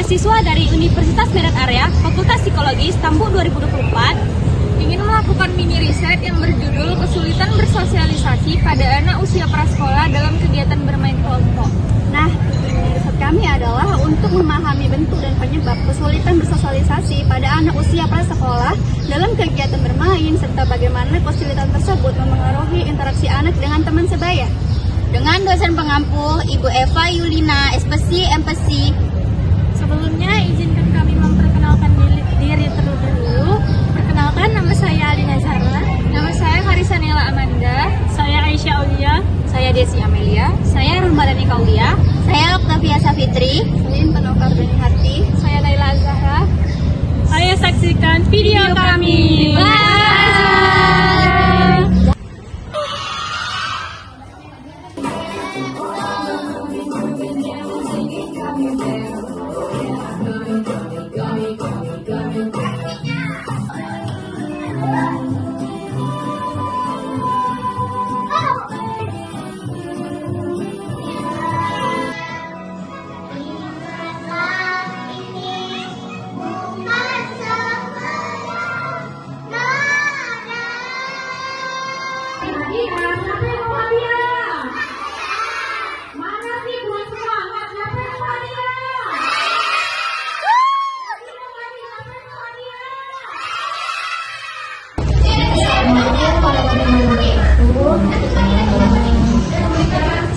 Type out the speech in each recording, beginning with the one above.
mahasiswa dari Universitas Medan Area, Fakultas Psikologi, Tambuk 2024, ingin melakukan mini riset yang berjudul Kesulitan Bersosialisasi pada Anak Usia Prasekolah dalam Kegiatan Bermain Kelompok. Nah, mini riset kami adalah untuk memahami bentuk dan penyebab kesulitan bersosialisasi pada anak usia prasekolah dalam kegiatan bermain, serta bagaimana kesulitan tersebut mempengaruhi interaksi anak dengan teman sebaya. Dengan dosen pengampu, Ibu Eva Yulina, SPC MPC. Sebelumnya, izinkan kami memperkenalkan diri terlebih dahulu. Perkenalkan, nama saya Alina Zahra. Nama saya Harisanela Amanda. Saya Aisyah Aulia. Saya Desi Amelia. Saya Rahmadani Kaulia. Saya Oktavia Safitri. Saya Intan Okardani Hati. Saya Naila Zahra. Ayo saksikan video kami. Bye!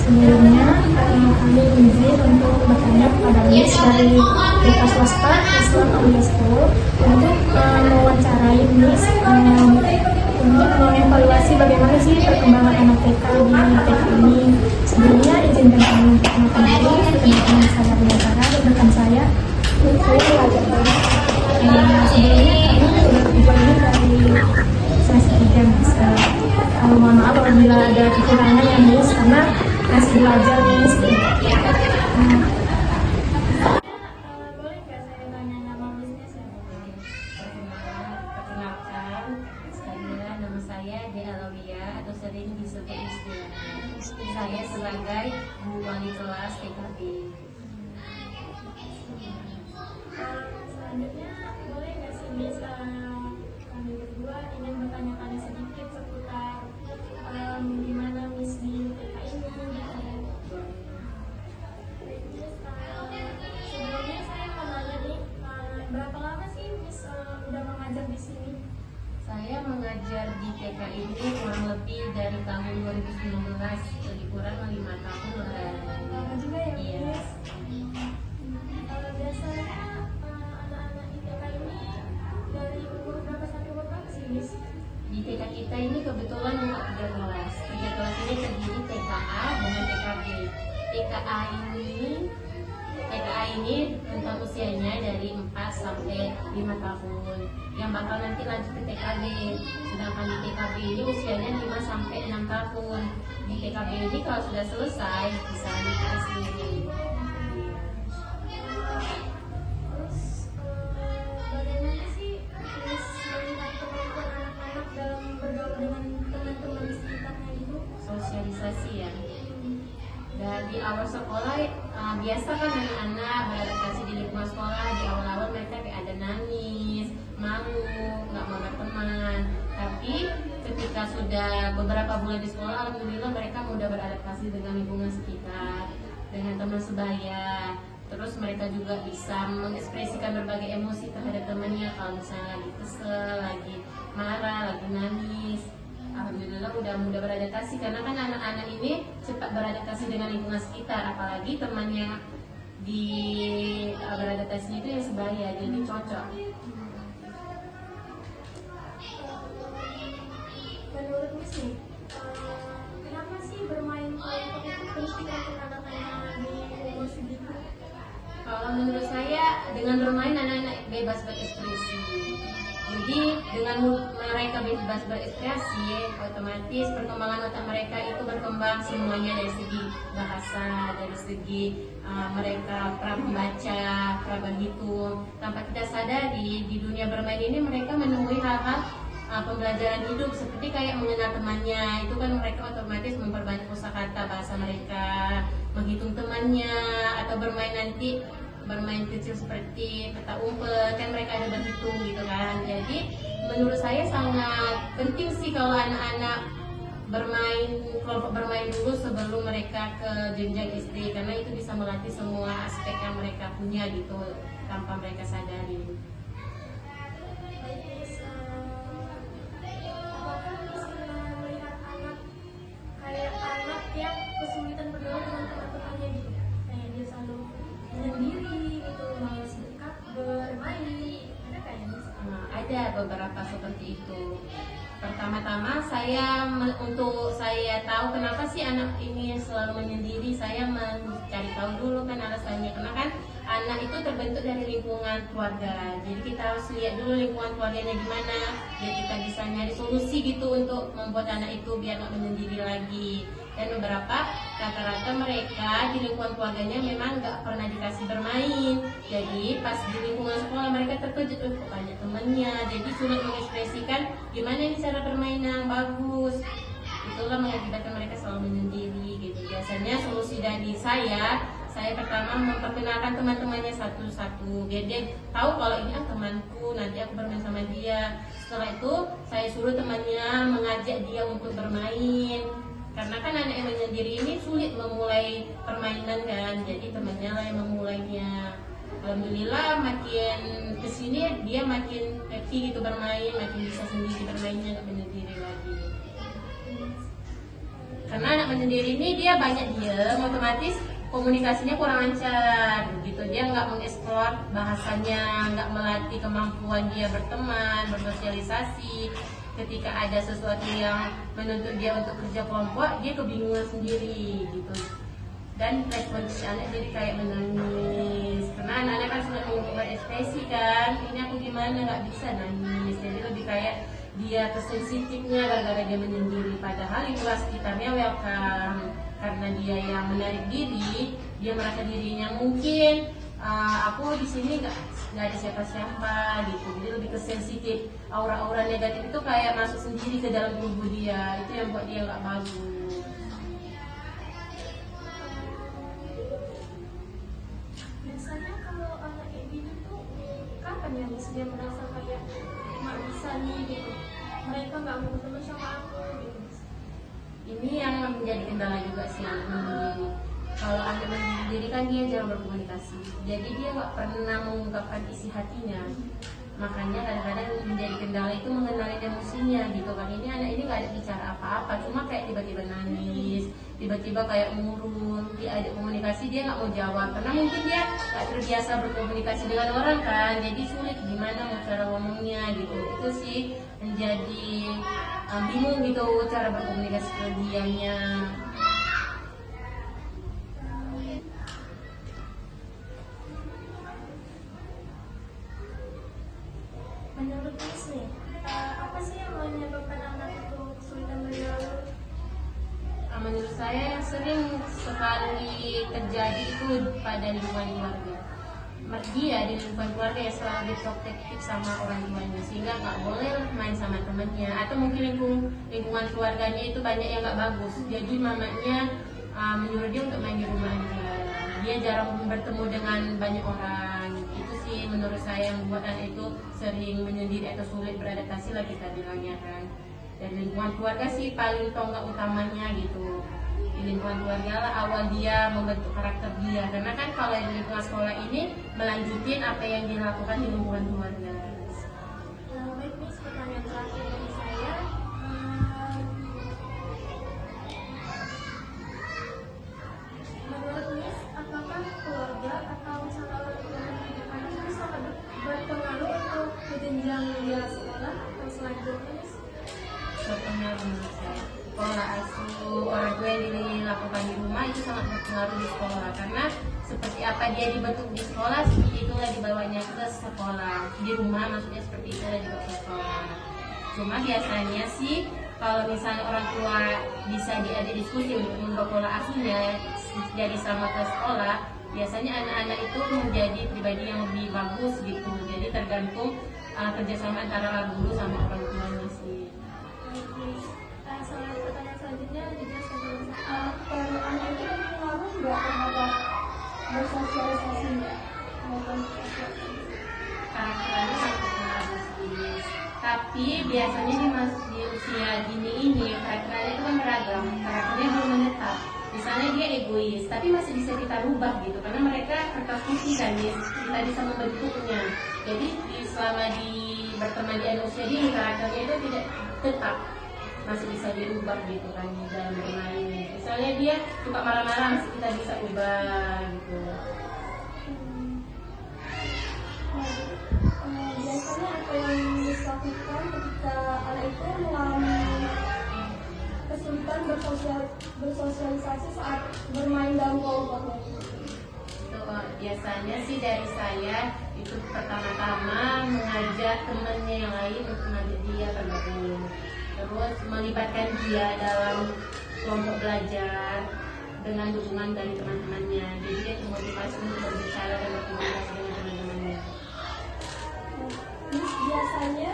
Sebelumnya kami izin untuk bertanya kepada Miss dari TK Swasta Islam Aulia School untuk mewawancarai Miss untuk mengevaluasi bagaimana sih perkembangan anak TK di TK ini. Sebelumnya izinkan kami memperkenalkan diri, perkenalkan saya Biantara dan rekan saya Pelajar. Sebelumnya kami sudah tujuannya dari semester 3 Miss. Mohon maaf apabila ada kekurangan yang Miss karena masih belajar Miss. Boleh nggak saya tanya nama Miss-nya siapa? Perkenalkan, sekalian nama saya Dea Alawiyah atau sering disebut Isti. Saya sebagai guru wali kelas TKB. Selanjutnya, boleh nggak sih Miss kami berdua ingin bertanya-tanya sedikit seputar gimana Miss di TK ini? Sebelumnya saya mau nanya nih, berapa lama sih Miss udah mengajar di sini? Saya mengajar di TK ini kurang lebih dari tahun 2019, lebih kurang 5 tahun lah. Lama juga ya Iya. Miss? Biasanya anak-anak di TK ini dari umur berapa sampai umur berapa sih Miss? Di TK kita ini kebetulan cuma 3 kelas. 3 kelas ini terdiri TKA dengan TKB. TKA ini rentang usianya dari 4 sampai 5 tahun. Yang bakal nanti lanjut ke TKB. Sedangkan di TKB ini usianya 5 sampai 6 tahun. Di TKB ini kalau sudah selesai bisa nikah sendiri. Terus bagaimana sih Miss melihat kemampuan anak-anak dalam bergaul dengan teman-teman di sekitarnya itu? Sosialisasi ya. Dari awal sekolah biasa kan anak-anak beradaptasi di lingkungan sekolah. Di awal-awal mereka kayak ada nangis, malu, nggak mau berteman. Tapi ketika sudah beberapa bulan di sekolah, alhamdulillah mereka mudah beradaptasi dengan lingkungan sekitar, dengan teman sebaya. Terus mereka juga bisa mengekspresikan berbagai emosi terhadap temannya. Kalau misalnya lagi kesel, lagi marah, lagi nangis, alhamdulillah udah mudah beradaptasi. Karena kan anak-anak ini cepat beradaptasi dengan lingkungan sekitar, apalagi temannya di beradaptasinya itu yang sebaya, jadi cocok. Menurut Miss nih, kenapa sih bermain kelompok itu penting untuk anak-anak di umur segitu? Kalau menurut saya dengan bermain anak-anak bebas berekspresi. Jadi dengan mereka bebas berekspresi, otomatis perkembangan otak mereka itu berkembang semuanya dari segi bahasa, dari segi mereka pra membaca, pra berhitung. Tanpa kita sadari di dunia bermain ini mereka menemui hal-hal pembelajaran hidup seperti kayak mengenal temannya. Itu kan mereka otomatis memperbanyak kosakata bahasa mereka, menghitung temannya, atau bermain nanti bermain kecil seperti peta umpet, kan mereka ada berhitung gitu kan. Jadi menurut saya sangat penting sih kalau anak-anak kelompok bermain dulu sebelum mereka ke jenjang SD, karena itu bisa melatih semua aspek yang mereka punya gitu tanpa mereka sadari. Apakah Miss pernah melihat anak kayak anak yang kesulitan bergaul dengan teman-temannya gitu, kayak dia selalu menyendiri gitu, malas dekat bermain, ada kayak Miss? Nah, ada beberapa seperti itu. Pertama-tama untuk saya tahu kenapa sih anak ini selalu menyendiri, saya mencari tahu dulu kan alasannya. Karena kan anak itu terbentuk dari lingkungan keluarga, jadi kita harus lihat dulu lingkungan keluarganya gimana, biar kita bisa nyari solusi gitu untuk membuat anak itu biar nggak menyendiri lagi. Dan beberapa rata-rata mereka di lingkungan keluarganya memang nggak pernah dikasih bermain, jadi pas di lingkungan sekolah mereka terkejut, kok banyak temannya, jadi sulit mengekspresikan gimana ini cara bermain yang bagus. Itulah mengakibatkan mereka selalu menyendiri gitu. Biasanya solusi dari saya pertama memperkenalkan teman-temannya satu-satu, biar dia tahu kalau ini temanku, nanti aku bermain sama dia. Setelah itu saya suruh temannya mengajak dia untuk bermain, karena kan anak yang menyendiri ini sulit memulai permainan kan, jadi temannya lah yang memulainya. Alhamdulillah makin kesini dia makin happy gitu bermain, makin bisa sendiri bermainnya, nggak menyendiri lagi. Karena anak menyendiri ini dia banyak diem, otomatis komunikasinya kurang lancar gitu, dia nggak mengeksplor bahasanya, nggak melatih kemampuan dia berteman, bersosialisasi. Ketika ada sesuatu yang menuntut dia untuk kerja kelompok, dia kebingungan sendiri gitu. Dan respon si anak jadi kayak menangis, karena anak-anak kan sudah mengungkapkan ekspresi kan, ini aku gimana, nggak bisa nangis. Jadi lebih kayak dia kesensitifnya gara-gara dia menyendiri, padahal di kelas sekitarnya welcome. Karena dia yang menarik diri, dia merasa dirinya mungkin aku di sini nggak ada siapa-siapa gitu, jadi lebih kesensitif. Aura-aura negatif itu kayak masuk sendiri ke dalam tubuh dia, itu yang buat dia nggak bagus. Biasanya kalau anak kayak gini tuh kapan ya Miss dia merasa kayak nggak bisa nih gitu, mereka nggak mau ketemu sama aku gitu Miss? Ini yang menjadi kendala juga sih anak menyendiri. Kalau anak menyendiri kan dia jarang berkomunikasi, jadi dia nggak pernah mengungkapkan isi hatinya. Makanya kadang-kadang menjadi kendala itu mengenali emosinya gitu kan. Ini anak ini nggak ada bicara apa-apa, cuma kayak tiba-tiba nangis, tiba-tiba kayak murung, dia ada komunikasi dia nggak mau jawab, karena mungkin dia nggak terbiasa berkomunikasi dengan orang kan, jadi sulit gimana mau cara ngomongnya gitu. Itu sih menjadi bingung gitu cara berkomunikasi ke dianya. Menurut Miss nih, apa sih yang menyebabkan anak itu kesulitan bergaul? Menurut saya yang sering sekali terjadi itu pada lingkungan keluarga. Dia di lingkungan keluarga yang selalu diprotektif sama orang tuanya, sehingga nggak boleh main sama temennya, atau mungkin lingkungan keluarganya itu banyak yang nggak bagus, jadi mamanya menyuruh dia untuk main di rumah aja. Dia jarang bertemu dengan banyak orang. Itu sih menurut saya yang membuat anak itu sering menyendiri atau sulit beradaptasi lah kita bilangnya kan. Dan lingkungan keluarga sih paling tonggak utamanya gitu. Di lingkungan keluarga lah awal dia membentuk karakter dia, karena kan kalau di lingkungan sekolah ini melanjutin apa yang dilakukan di lingkungan keluarga. Baik Miss, pertanyaan terakhir dari saya, menurut Miss, apakah keluarga atau misalnya orang tua mendidik anak itu sangat berpengaruh untuk ke jenjang dia sekolah atau selanjutnya Miss? Berpengaruh menurut saya. Pola asuh orang tua yang dilakukan di rumah itu sangat berpengaruh di sekolah, karena seperti apa dia dibentuk di sekolah, seperti itulah dibawanya ke sekolah. Di rumah maksudnya seperti itulah dibawa ke sekolah. Cuma biasanya sih kalau misalnya orang tua bisa diajak diskusi untuk mengubah pola asuhnya jadi sama ke sekolah, biasanya anak-anak itu menjadi pribadi yang lebih bagus gitu. Jadi tergantung kerjasama antara guru sama orang tuanya sih. Pertanyaan selanjutnya dijelaskan dulu. Kalau anak itu berpengaruh nggak terhadap bersosialisasinya? kemampuan siswa? Karakternya sangat berpengaruh sih. Tapi biasanya di usia dini ini karakternya itu kan beragam, karakternya belum menetap. Misalnya dia egois, tapi masih bisa kita rubah gitu, karena mereka kertas putih kan, kita bisa membentuknya. Jadi selama berteman di usia dini, karakternya itu tidak tetap, masih bisa dirubah gitu kan dalam bermain. Misalnya dia suka marah-marah, masih kita bisa ubah gitu. Biasanya apa yang dilakukan ketika anak itu mengalami kesulitan bersosialisasi saat bermain dalam kelompok? Itu, biasanya sih dari saya itu pertama-tama mengajak temannya yang lain untuk mengajak dia bergabung, terus melibatkan dia dalam kelompok belajar dengan dukungan dari teman-temannya. Jadi dia termotivasi untuk berbicara dan berkomunikasi dengan teman-temannya. Biasanya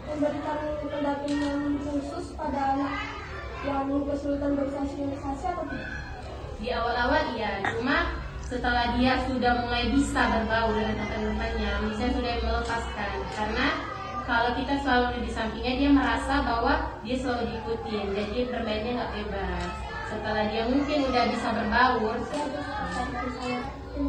memberikan pendampingan khusus pada anak yang kesulitan bersosialisasi atau tidak? Di awal-awal iya, cuma setelah dia sudah mulai bisa bergaul dengan teman-temannya, misalnya sudah melepaskan, karena kalau kita selalu di sampingnya, dia merasa bahwa dia selalu diikutin, jadi bermainnya nggak bebas. Setelah dia mungkin udah bisa berbaur, Ini